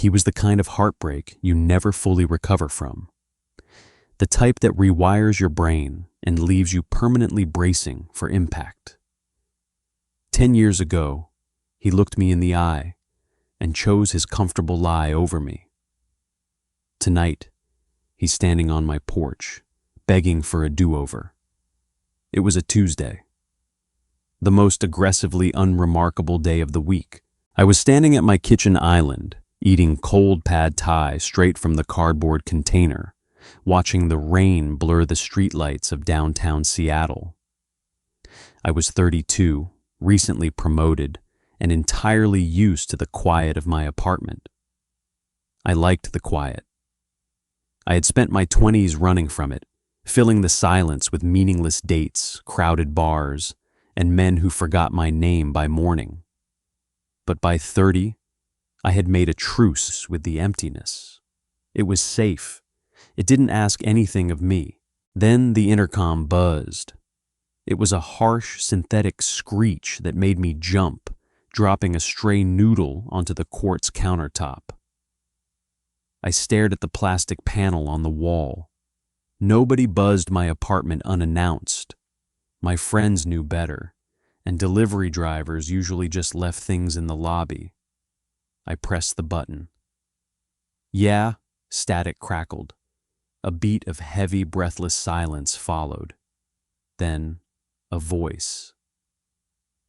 He was the kind of heartbreak you never fully recover from. The type that rewires your brain and leaves you permanently bracing for impact. 10 years ago, he looked me in the eye and chose his comfortable lie over me. Tonight, he's standing on my porch, begging for a do-over. It was a Tuesday, the most aggressively unremarkable day of the week. I was standing at my kitchen island, eating cold pad thai straight from the cardboard container, watching the rain blur the streetlights of downtown Seattle. I was 32, recently promoted, and entirely used to the quiet of my apartment. I liked the quiet. I had spent my 20s running from it, filling the silence with meaningless dates, crowded bars, and men who forgot my name by morning. But by 30, I had made a truce with the emptiness. It was safe. It didn't ask anything of me. Then the intercom buzzed. It was a harsh, synthetic screech that made me jump, dropping a stray noodle onto the quartz countertop. I stared at the plastic panel on the wall. Nobody buzzed my apartment unannounced. My friends knew better, and delivery drivers usually just left things in the lobby. I pressed the button. Yeah, static crackled. A beat of heavy, breathless silence followed. Then, a voice.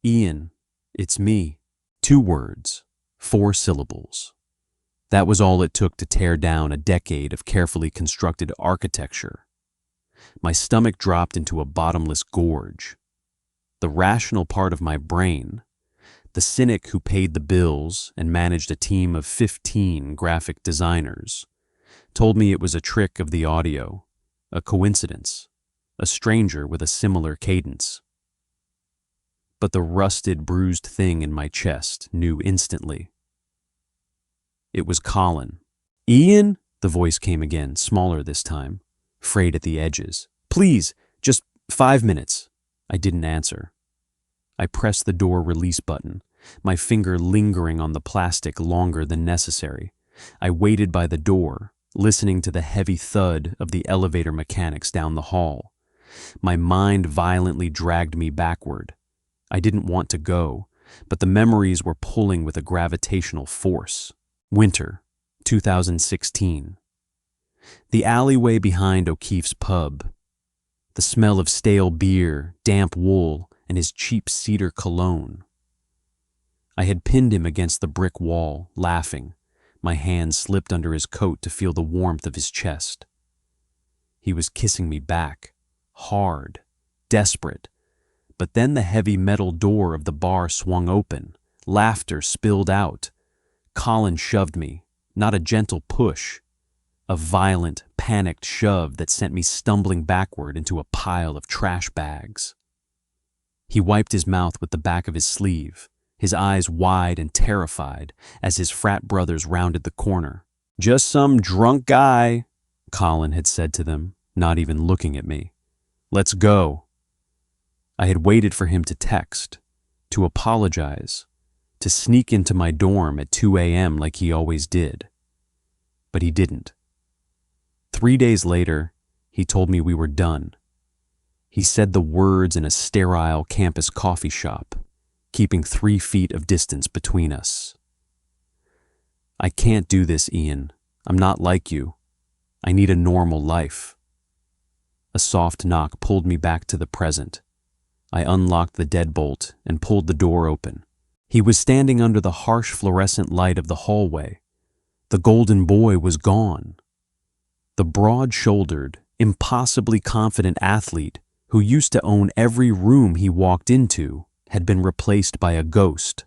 Ian, it's me. 2 words, 4 syllables. That was all it took to tear down a decade of carefully constructed architecture. My stomach dropped into a bottomless gorge. The rational part of my brain, the cynic who paid the bills and managed a team of 15 graphic designers, told me it was a trick of the audio, a coincidence, a stranger with a similar cadence. But the rusted, bruised thing in my chest knew instantly. It was Colin. Ian? The voice came again, smaller this time, frayed at the edges. Please, just 5 minutes. I didn't answer. I pressed the door release button, my finger lingering on the plastic longer than necessary. I waited by the door, listening to the heavy thud of the elevator mechanics down the hall. My mind violently dragged me backward. I didn't want to go, but the memories were pulling with a gravitational force. Winter, 2016. The alleyway behind O'Keefe's pub. The smell of stale beer, damp wool, and his cheap cedar cologne. I had pinned him against the brick wall, laughing. My hand slipped under his coat to feel the warmth of his chest. He was kissing me back, hard, desperate. But then the heavy metal door of the bar swung open. Laughter spilled out. Colin shoved me, not a gentle push, a violent, panicked shove that sent me stumbling backward into a pile of trash bags. He wiped his mouth with the back of his sleeve, his eyes wide and terrified as his frat brothers rounded the corner. Just some drunk guy, Colin had said to them, not even looking at me. Let's go. I had waited for him to text, to apologize, to sneak into my dorm at 2 a.m. like he always did. But he didn't. 3 days later, he told me we were done. He said the words in a sterile campus coffee shop, keeping 3 feet of distance between us. I can't do this, Ian. I'm not like you. I need a normal life. A soft knock pulled me back to the present. I unlocked the deadbolt and pulled the door open. He was standing under the harsh fluorescent light of the hallway. The golden boy was gone. The broad-shouldered, impossibly confident athlete who used to own every room he walked into had been replaced by a ghost.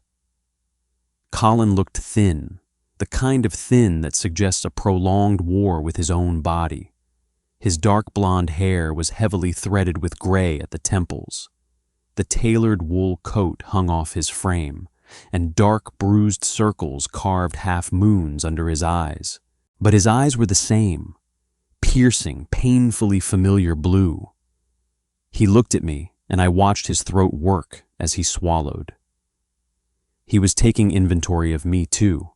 Colin looked thin, the kind of thin that suggests a prolonged war with his own body. His dark blonde hair was heavily threaded with gray at the temples. The tailored wool coat hung off his frame, and dark bruised circles carved half moons under his eyes. But his eyes were the same, piercing, painfully familiar blue. He looked at me, and I watched his throat work as he swallowed. He was taking inventory of me too.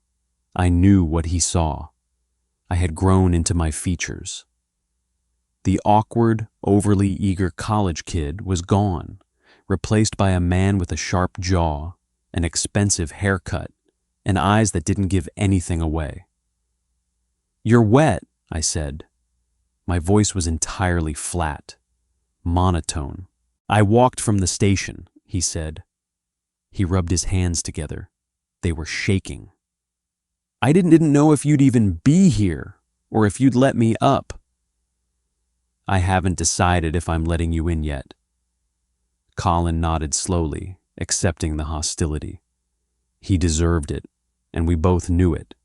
I knew what he saw. I had grown into my features. The awkward, overly eager college kid was gone, replaced by a man with a sharp jaw, an expensive haircut, and eyes that didn't give anything away. "You're wet," I said. My voice was entirely flat, monotone. "I walked from the station," he said. He rubbed his hands together. They were shaking. "I didn't know if you'd even be here, or if you'd let me up." "I haven't decided if I'm letting you in yet." Colin nodded slowly, accepting the hostility. He deserved it, and we both knew it.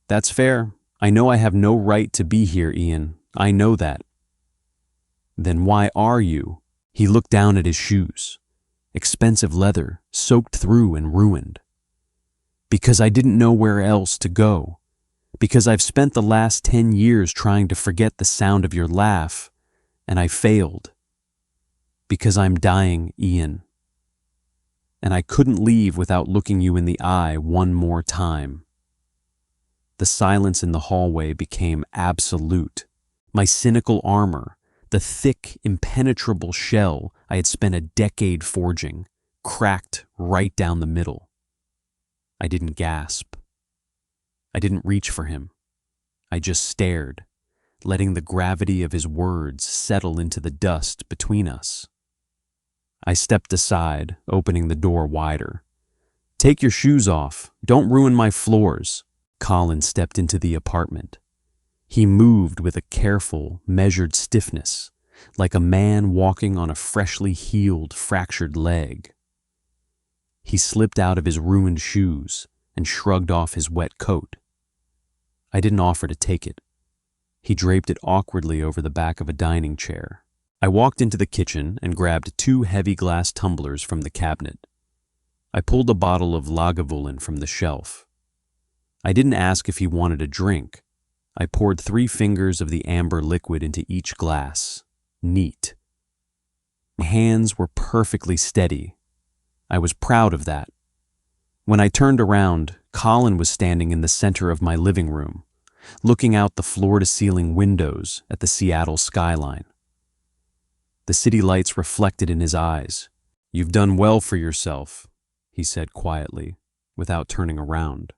"That's fair. I know I have no right to be here, Ian. I know that." "Then why are you?" He looked down at his shoes. Expensive leather, soaked through and ruined. "Because I didn't know where else to go. Because I've spent the last 10 years trying to forget the sound of your laugh, and I failed. Because I'm dying, Ian. And I couldn't leave without looking you in the eye one more time." The silence in the hallway became absolute. My cynical armor, the thick, impenetrable shell I had spent a decade forging, cracked right down the middle. I didn't gasp. I didn't reach for him. I just stared, letting the gravity of his words settle into the dust between us. I stepped aside, opening the door wider. "Take your shoes off. Don't ruin my floors." Colin stepped into the apartment. He moved with a careful, measured stiffness, like a man walking on a freshly healed, fractured leg. He slipped out of his ruined shoes and shrugged off his wet coat. I didn't offer to take it. He draped it awkwardly over the back of a dining chair. I walked into the kitchen and grabbed 2 heavy glass tumblers from the cabinet. I pulled a bottle of Lagavulin from the shelf. I didn't ask if he wanted a drink. I poured 3 fingers of the amber liquid into each glass. Neat. My hands were perfectly steady. I was proud of that. When I turned around, Colin was standing in the center of my living room, looking out the floor-to-ceiling windows at the Seattle skyline. The city lights reflected in his eyes. "You've done well for yourself," he said quietly, without turning around.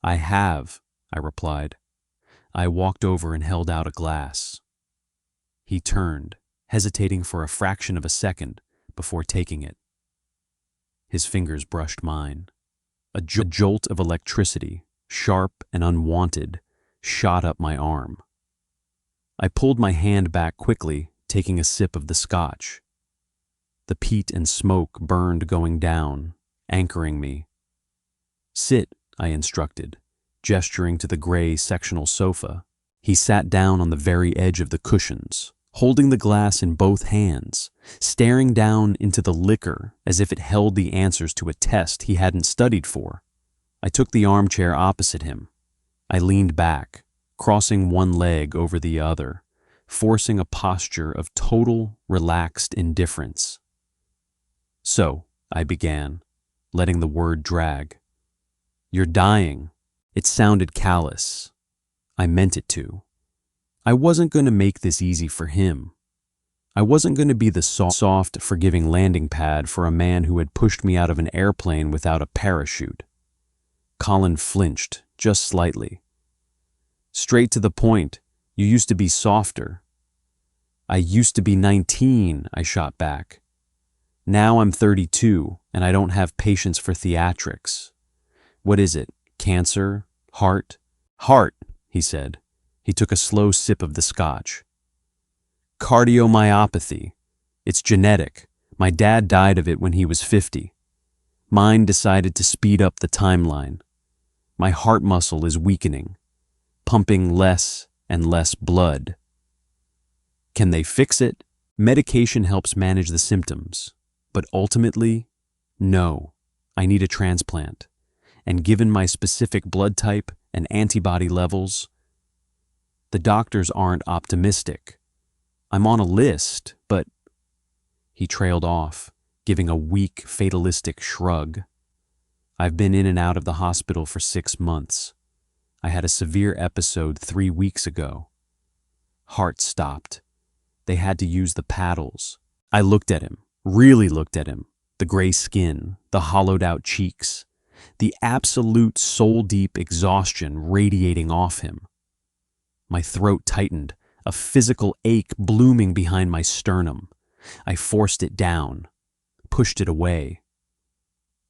"I have," I replied. I walked over and held out a glass. He turned, hesitating for a fraction of a second before taking it. His fingers brushed mine. A jolt of electricity, sharp and unwanted, shot up my arm. I pulled my hand back quickly, taking a sip of the scotch. The peat and smoke burned going down, anchoring me. "Sit," I instructed, gesturing to the gray sectional sofa. He sat down on the very edge of the cushions, holding the glass in both hands, staring down into the liquor as if it held the answers to a test he hadn't studied for. I took the armchair opposite him. I leaned back, crossing one leg over the other, forcing a posture of total, relaxed indifference. "So," I began, letting the word drag. "You're dying." It sounded callous. I meant it to. I wasn't going to make this easy for him. I wasn't going to be the soft, forgiving landing pad for a man who had pushed me out of an airplane without a parachute. Colin flinched, just slightly. "Straight to the point. You used to be softer." "I used to be 19, I shot back. "Now I'm 32, and I don't have patience for theatrics. What is it? Cancer? Heart?" "Heart," he said. He took a slow sip of the scotch. "Cardiomyopathy. It's genetic. My dad died of it when he was 50. Mine decided to speed up the timeline. My heart muscle is weakening, pumping less and less blood." "Can they fix it?" "Medication helps manage the symptoms. But ultimately, no. I need a transplant. And given my specific blood type and antibody levels, the doctors aren't optimistic. I'm on a list, but..." He trailed off, giving a weak, fatalistic shrug. I've been in and out of the hospital for 6 months. I had a severe episode 3 weeks ago. Heart stopped. They had to use the paddles. I looked at him, really looked at him. The gray skin, the hollowed-out cheeks, the absolute soul-deep exhaustion radiating off him. My throat tightened, a physical ache blooming behind my sternum. I forced it down, pushed it away.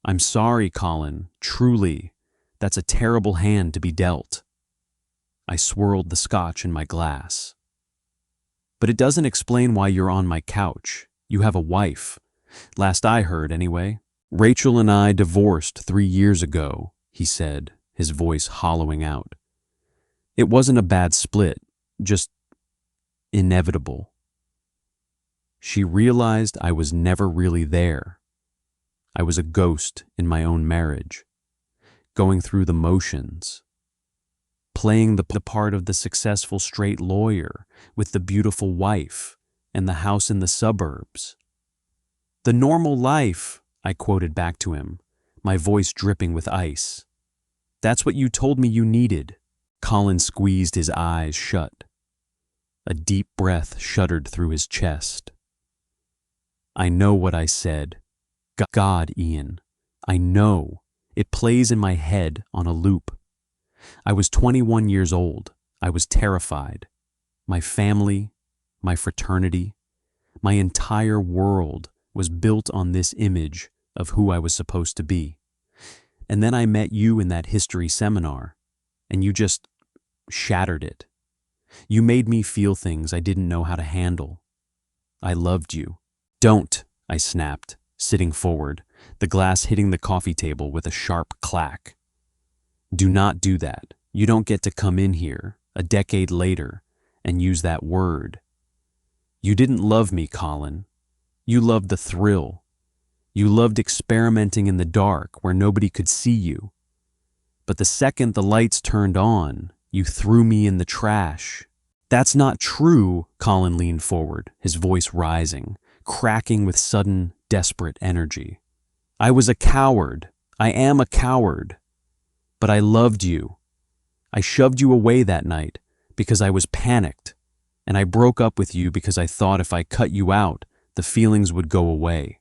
I'm sorry, Colin, truly. That's a terrible hand to be dealt. I swirled the scotch in my glass. But it doesn't explain why you're on my couch. You have a wife. Last I heard, anyway. Rachel and I divorced 3 years ago, he said, his voice hollowing out. It wasn't a bad split, just inevitable. She realized I was never really there. I was a ghost in my own marriage, going through the motions, playing the part of the successful straight lawyer with the beautiful wife and the house in the suburbs. The normal life, I quoted back to him, my voice dripping with ice. That's what you told me you needed. Colin squeezed his eyes shut. A deep breath shuddered through his chest. I know what I said. God, Ian, I know. It plays in my head on a loop. I was 21 years old. I was terrified. My family, my fraternity, my entire world was built on this image of who I was supposed to be. And then I met you in that history seminar, and you just shattered it. You made me feel things I didn't know how to handle. I loved you. Don't, I snapped, sitting forward, the glass hitting the coffee table with a sharp clack. Do not do that. You don't get to come in here, a decade later, and use that word. You didn't love me, Colin. You loved the thrill. You loved experimenting in the dark where nobody could see you. But the second the lights turned on, you threw me in the trash. That's not true, Colin leaned forward, his voice rising, cracking with sudden, desperate energy. I was a coward. I am a coward. But I loved you. I shoved you away that night because I was panicked, and I broke up with you because I thought if I cut you out, the feelings would go away.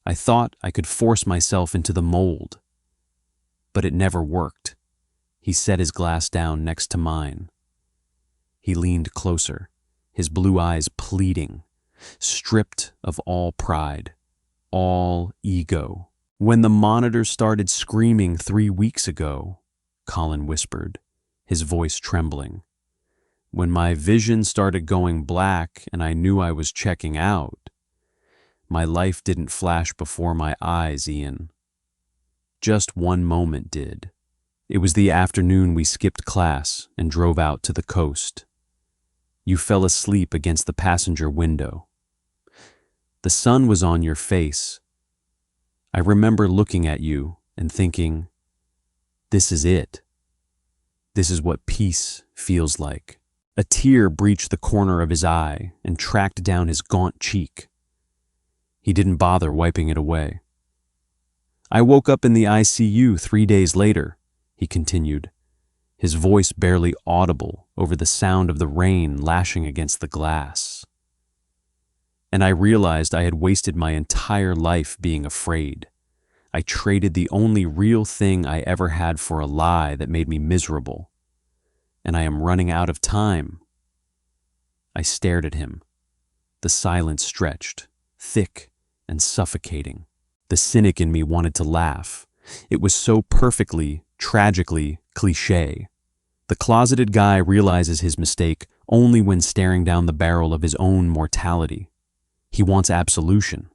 I thought I could force myself into the mold. But it never worked. He set his glass down next to mine. He leaned closer, his blue eyes pleading, stripped of all pride, all ego. When the monitor started screaming 3 weeks ago, Colin whispered, his voice trembling. When my vision started going black and I knew I was checking out, my life didn't flash before my eyes, Ian. Just one moment did. It was the afternoon we skipped class and drove out to the coast. You fell asleep against the passenger window. The sun was on your face. I remember looking at you and thinking, this is it. This is what peace feels like. A tear breached the corner of his eye and tracked down his gaunt cheek. He didn't bother wiping it away. I woke up in the ICU 3 days later, he continued, his voice barely audible over the sound of the rain lashing against the glass. And I realized I had wasted my entire life being afraid. I traded the only real thing I ever had for a lie that made me miserable. And I am running out of time. I stared at him. The silence stretched, thick and suffocating. The cynic in me wanted to laugh. It was so perfectly, tragically cliché. The closeted guy realizes his mistake only when staring down the barrel of his own mortality. He wants absolution.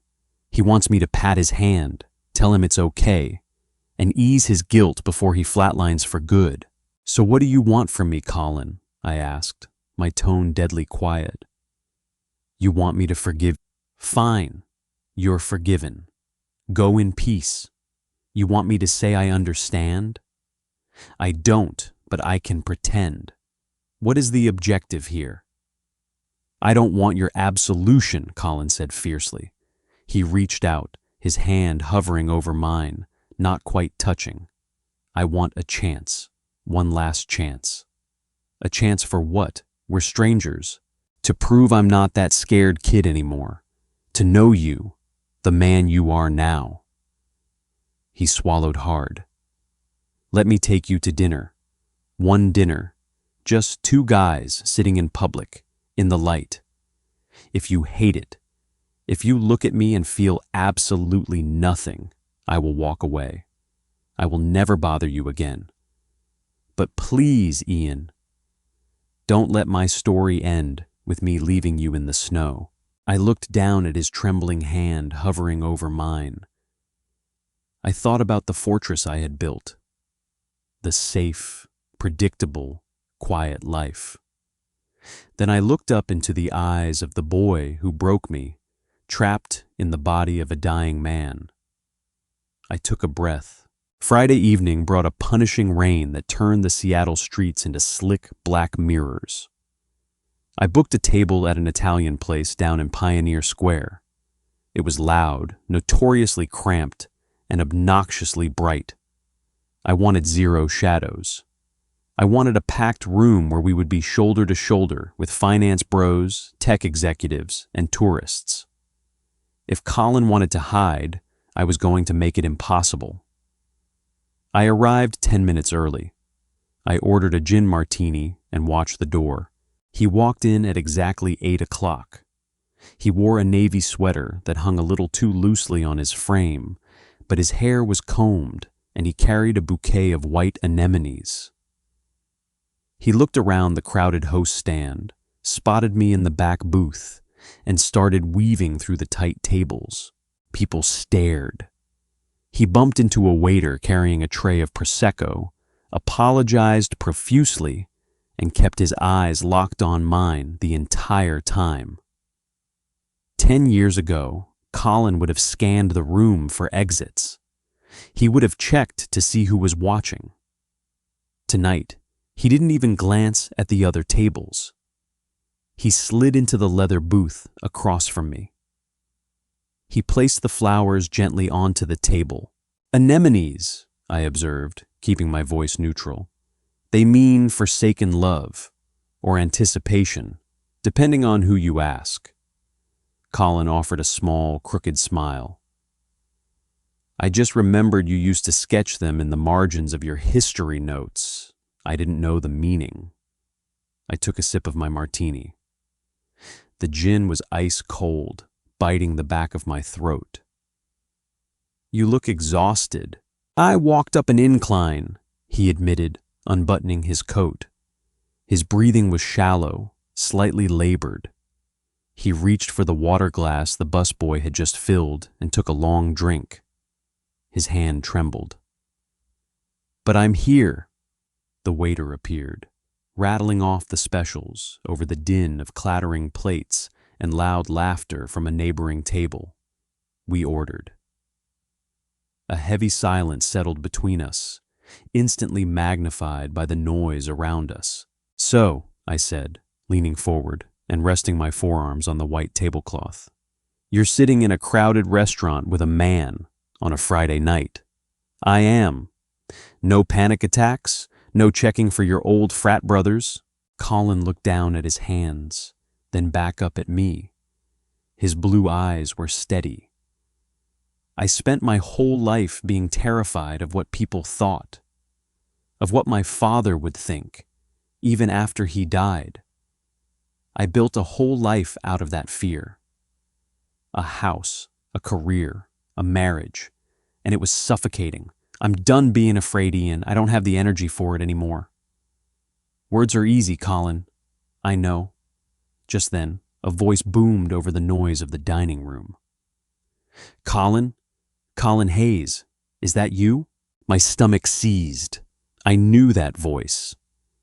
He wants me to pat his hand, tell him it's okay, and ease his guilt before he flatlines for good. So what do you want from me, Colin? I asked, my tone deadly quiet. You want me to forgive? Fine. You're forgiven. Go in peace. You want me to say I understand? I don't, but I can pretend. What is the objective here? I don't want your absolution, Colin said fiercely. He reached out, his hand hovering over mine, not quite touching. I want a chance. One last chance. A chance for what? We're strangers. To prove I'm not that scared kid anymore. To know you, the man you are now. He swallowed hard. Let me take you to dinner. One dinner. Just two guys sitting in public, in the light. If you hate it, if you look at me and feel absolutely nothing, I will walk away. I will never bother you again. But please, Ian, don't let my story end with me leaving you in the snow. I looked down at his trembling hand hovering over mine. I thought about the fortress I had built. The safe, predictable, quiet life. Then I looked up into the eyes of the boy who broke me, trapped in the body of a dying man. I took a breath. Friday evening brought a punishing rain that turned the Seattle streets into slick black mirrors. I booked a table at an Italian place down in Pioneer Square. It was loud, notoriously cramped, and obnoxiously bright. I wanted zero shadows. I wanted a packed room where we would be shoulder to shoulder with finance bros, tech executives, and tourists. If Colin wanted to hide, I was going to make it impossible. I arrived 10 minutes early. I ordered a gin martini and watched the door. He walked in at exactly 8 o'clock. He wore a navy sweater that hung a little too loosely on his frame, but his hair was combed and he carried a bouquet of white anemones. He looked around the crowded host stand, spotted me in the back booth, and started weaving through the tight tables. People stared. He bumped into a waiter carrying a tray of Prosecco, apologized profusely, and kept his eyes locked on mine the entire time. 10 years ago, Colin would have scanned the room for exits. He would have checked to see who was watching. Tonight, he didn't even glance at the other tables. He slid into the leather booth across from me. He placed the flowers gently onto the table. Anemones, I observed, keeping my voice neutral. They mean forsaken love, or anticipation, depending on who you ask. Colin offered a small, crooked smile. I just remembered you used to sketch them in the margins of your history notes. I didn't know the meaning. I took a sip of my martini. The gin was ice cold, biting the back of my throat. You look exhausted. I walked up an incline, he admitted, unbuttoning his coat. His breathing was shallow, slightly labored. He reached for the water glass the busboy had just filled and took a long drink. His hand trembled. But I'm here. The waiter appeared, rattling off the specials over the din of clattering plates and loud laughter from a neighboring table. We ordered. A heavy silence settled between us, instantly magnified by the noise around us. So, I said, leaning forward and resting my forearms on the white tablecloth, you're sitting in a crowded restaurant with a man on a Friday night. I am. No panic attacks, no checking for your old frat brothers. Colin looked down at his hands, then back up at me. His blue eyes were steady. I spent my whole life being terrified of what people thought, of what my father would think, even after he died. I built a whole life out of that fear. A house, a career, a marriage, and it was suffocating. I'm done being afraid, Ian. I don't have the energy for it anymore. Words are easy, Colin. I know. Just then, a voice boomed over the noise of the dining room. Colin? Colin Hayes, is that you? My stomach seized. I knew that voice.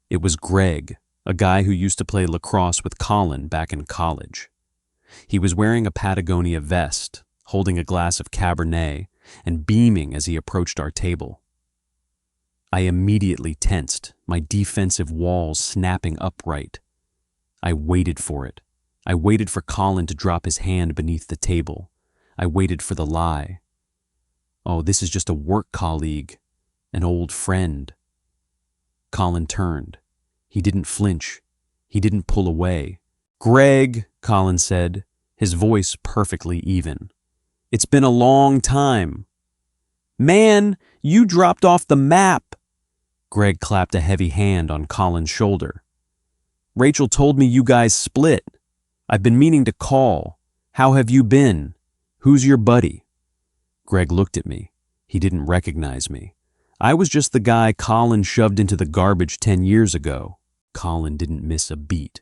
It was Greg, a guy who used to play lacrosse with Colin back in college. He was wearing a Patagonia vest, holding a glass of Cabernet, and beaming as he approached our table. I immediately tensed, my defensive walls snapping upright. I waited for it. I waited for Colin to drop his hand beneath the table. I waited for the lie. Oh, this is just a work colleague, an old friend. Colin turned. He didn't flinch. He didn't pull away. Greg, Colin said, his voice perfectly even. It's been a long time. Man, you dropped off the map. Greg clapped a heavy hand on Colin's shoulder. Rachel told me you guys split. I've been meaning to call. How have you been? Who's your buddy? Greg looked at me. He didn't recognize me. I was just the guy Colin shoved into the garbage 10 years ago. Colin didn't miss a beat.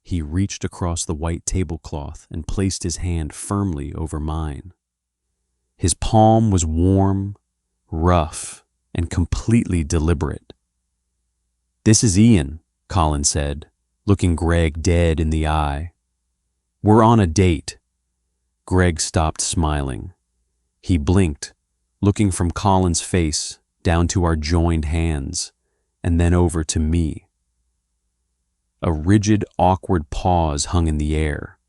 He reached across the white tablecloth and placed his hand firmly over mine. His palm was warm, rough, and completely deliberate. This is Ian, Colin said, looking Greg dead in the eye. We're on a date. Greg stopped smiling. He blinked, looking from Colin's face down to our joined hands, and then over to me. A rigid, awkward pause hung in the air.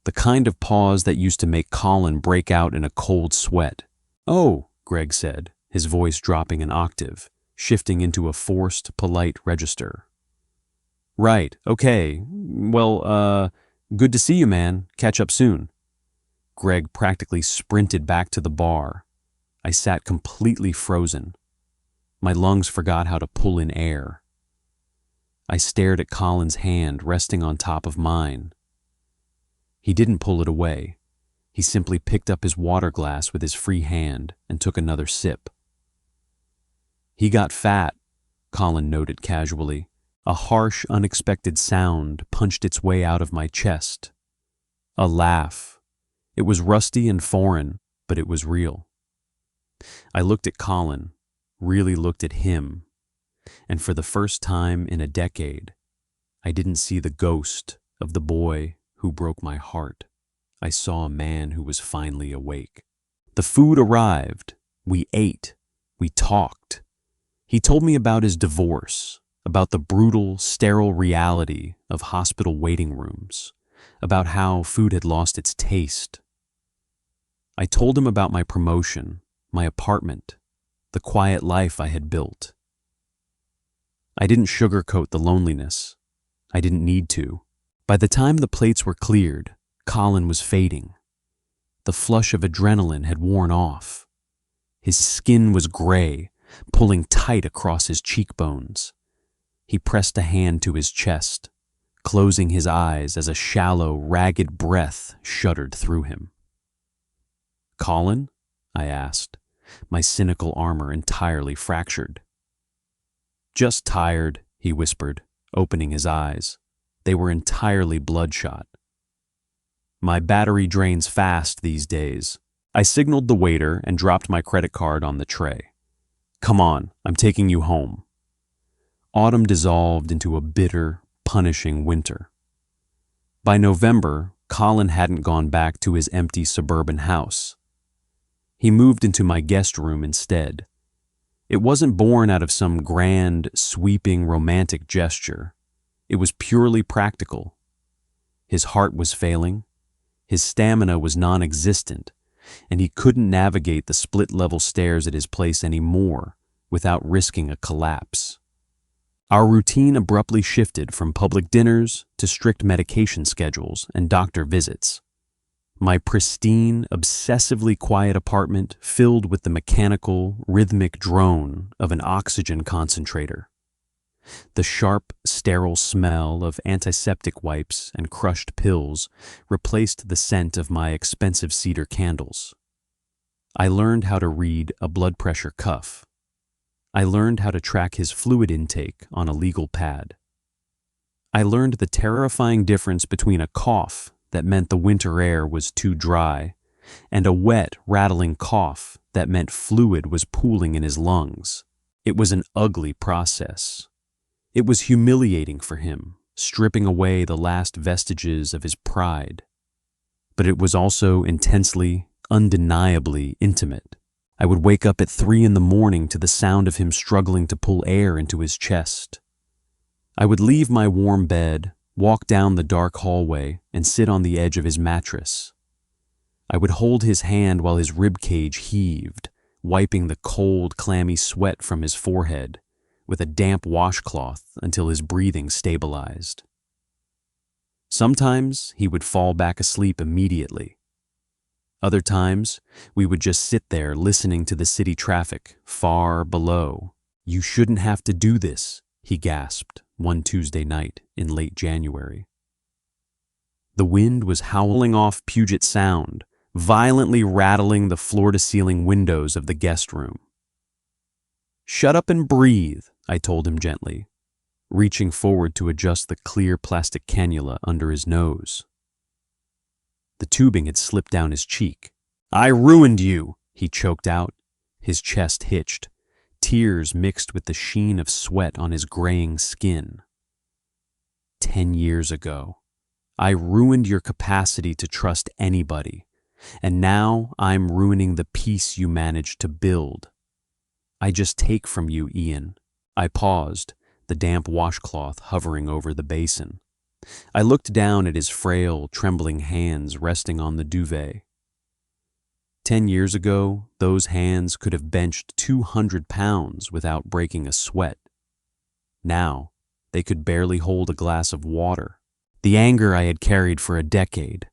The kind of pause that used to make Colin break out in a cold sweat. Oh, Greg said, his voice dropping an octave, shifting into a forced, polite register. Right, okay. Well, good to see you, man. Catch up soon. Greg practically sprinted back to the bar. I sat completely frozen. My lungs forgot how to pull in air. I stared at Colin's hand resting on top of mine. He didn't pull it away. He simply picked up his water glass with his free hand and took another sip. He got fat, Colin noted casually. A harsh, unexpected sound punched its way out of my chest. A laugh. It was rusty and foreign, but it was real. I looked at Colin, really looked at him, and for the first time in a decade, I didn't see the ghost of the boy who broke my heart. I saw a man who was finally awake. The food arrived. We ate. We talked. He told me about his divorce, about the brutal, sterile reality of hospital waiting rooms, about how food had lost its taste. I told him about my promotion, my apartment, the quiet life I had built. I didn't sugarcoat the loneliness. I didn't need to. By the time the plates were cleared, Colin was fading. The flush of adrenaline had worn off. His skin was gray, pulling tight across his cheekbones. He pressed a hand to his chest, closing his eyes as a shallow, ragged breath shuddered through him. Colin? I asked, my cynical armor entirely fractured. Just tired, he whispered, opening his eyes. They were entirely bloodshot. My battery drains fast these days. I signaled the waiter and dropped my credit card on the tray. Come on, I'm taking you home. Autumn dissolved into a bitter, punishing winter. By November, Colin hadn't gone back to his empty suburban house. He moved into my guest room instead. It wasn't born out of some grand, sweeping, romantic gesture. It was purely practical. His heart was failing, his stamina was non-existent, and he couldn't navigate the split-level stairs at his place anymore without risking a collapse. Our routine abruptly shifted from public dinners to strict medication schedules and doctor visits. My pristine, obsessively quiet apartment filled with the mechanical, rhythmic drone of an oxygen concentrator. The sharp, sterile smell of antiseptic wipes and crushed pills replaced the scent of my expensive cedar candles. I learned how to read a blood pressure cuff. I learned how to track his fluid intake on a legal pad. I learned the terrifying difference between a cough that meant the winter air was too dry and a wet, rattling cough that meant fluid was pooling in his lungs. It was an ugly process. It was humiliating for him, stripping away the last vestiges of his pride. But it was also intensely, undeniably intimate. I would wake up at 3 a.m. to the sound of him struggling to pull air into his chest. I would leave my warm bed, walk down the dark hallway, and sit on the edge of his mattress. I would hold his hand while his ribcage heaved, wiping the cold, clammy sweat from his forehead with a damp washcloth until his breathing stabilized. Sometimes he would fall back asleep immediately. Other times, we would just sit there listening to the city traffic far below. "You shouldn't have to do this," he gasped one Tuesday night in late January. The wind was howling off Puget Sound, violently rattling the floor-to-ceiling windows of the guest room. "Shut up and breathe," I told him gently, reaching forward to adjust the clear plastic cannula under his nose. The tubing had slipped down his cheek. "I ruined you," he choked out, his chest hitched, tears mixed with the sheen of sweat on his graying skin. 10 years ago, I ruined your capacity to trust anybody, and now I'm ruining the peace you managed to build. I just take from you, Ian." I paused, the damp washcloth hovering over the basin. I looked down at his frail, trembling hands resting on the duvet. 10 years ago, those hands could have benched 200 pounds without breaking a sweat. Now, they could barely hold a glass of water. The anger I had carried for a decade,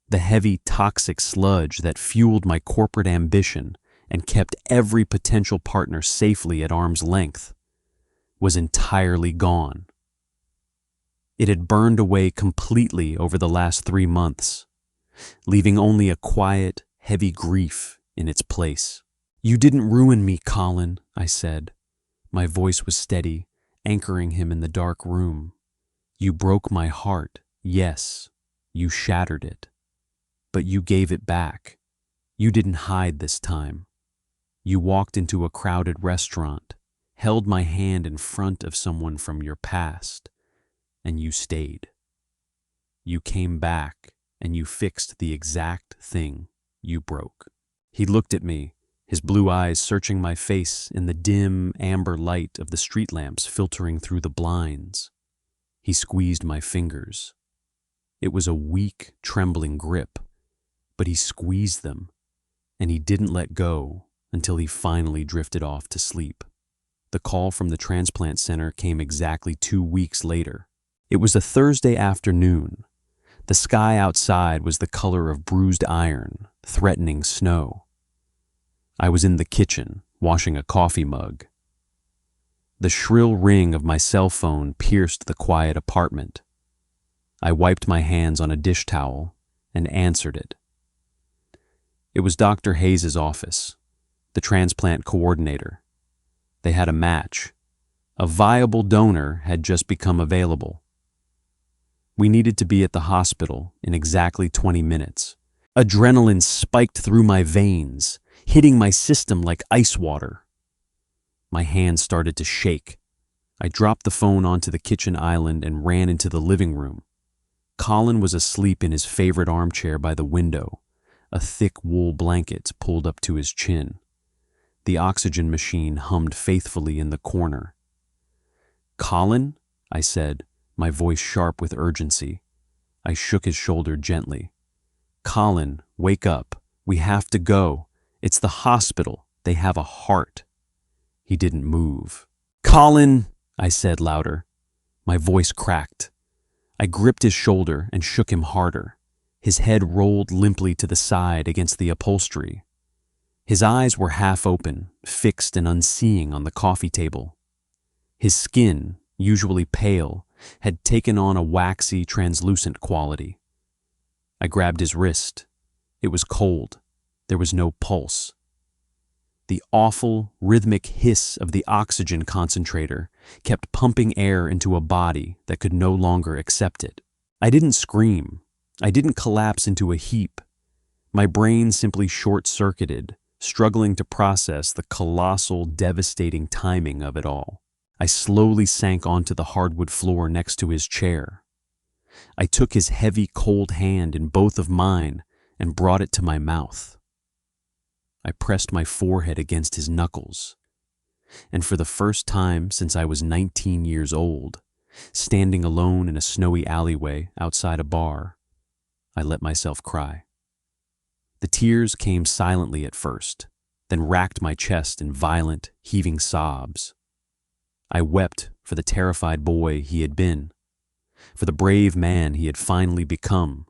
the heavy, toxic sludge that fueled my corporate ambition and kept every potential partner safely at arm's length, was entirely gone. It had burned away completely over the last 3 months, leaving only a quiet, heavy grief in its place. "You didn't ruin me, Colin," I said. My voice was steady, anchoring him in the dark room. "You broke my heart, yes, you shattered it. But you gave it back. You didn't hide this time. You walked into a crowded restaurant, held my hand in front of someone from your past, and you stayed. You came back, and you fixed the exact thing you broke." He looked at me, his blue eyes searching my face in the dim, amber light of the street lamps filtering through the blinds. He squeezed my fingers. It was a weak, trembling grip, but he squeezed them, and he didn't let go until he finally drifted off to sleep. The call from the transplant center came exactly 2 weeks later. It was a Thursday afternoon. The sky outside was the color of bruised iron, threatening snow. I was in the kitchen, washing a coffee mug. The shrill ring of my cell phone pierced the quiet apartment. I wiped my hands on a dish towel and answered it. It was Dr. Hayes' office, the transplant coordinator. They had a match. A viable donor had just become available. We needed to be at the hospital in exactly 20 minutes. Adrenaline spiked through my veins, hitting my system like ice water. My hands started to shake. I dropped the phone onto the kitchen island and ran into the living room. Colin was asleep in his favorite armchair by the window, a thick wool blanket pulled up to his chin. The oxygen machine hummed faithfully in the corner. "Colin?" I said, my voice sharp with urgency. I shook his shoulder gently. "Colin, wake up. We have to go. It's the hospital. They have a heart." He didn't move. "Colin!" I said louder. My voice cracked. I gripped his shoulder and shook him harder. His head rolled limply to the side against the upholstery. His eyes were half open, fixed and unseeing on the coffee table. His skin, usually pale, had taken on a waxy, translucent quality. I grabbed his wrist. It was cold. There was no pulse. The awful, rhythmic hiss of the oxygen concentrator kept pumping air into a body that could no longer accept it. I didn't scream. I didn't collapse into a heap. My brain simply short-circuited, struggling to process the colossal, devastating timing of it all. I slowly sank onto the hardwood floor next to his chair. I took his heavy, cold hand in both of mine and brought it to my mouth. I pressed my forehead against his knuckles, and for the first time since I was 19 years old, standing alone in a snowy alleyway outside a bar, I let myself cry. The tears came silently at first, then racked my chest in violent, heaving sobs. I wept for the terrified boy he had been, for the brave man he had finally become,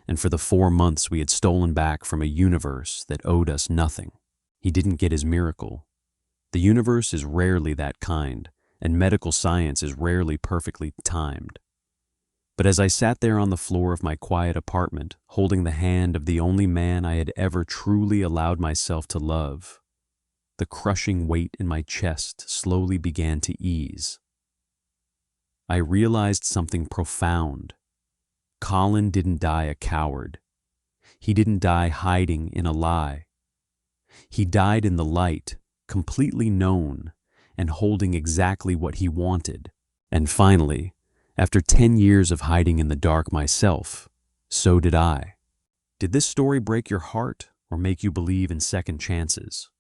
and for the 4 months we had stolen back from a universe that owed us nothing. He didn't get his miracle. The universe is rarely that kind, and medical science is rarely perfectly timed. But as I sat there on the floor of my quiet apartment, holding the hand of the only man I had ever truly allowed myself to love, the crushing weight in my chest slowly began to ease. I realized something profound. Colin didn't die a coward. He didn't die hiding in a lie. He died in the light, completely known, and holding exactly what he wanted. And finally, after 10 years of hiding in the dark myself, so did I. Did this story break your heart or make you believe in second chances?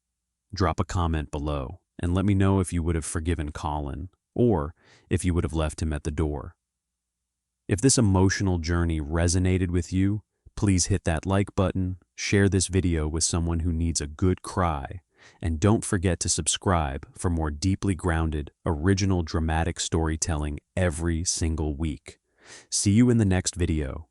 Drop a comment below and let me know if you would have forgiven Colin or if you would have left him at the door. If this emotional journey resonated with you, please hit that like button, share this video with someone who needs a good cry, and don't forget to subscribe for more deeply grounded, original dramatic storytelling every single week. See you in the next video.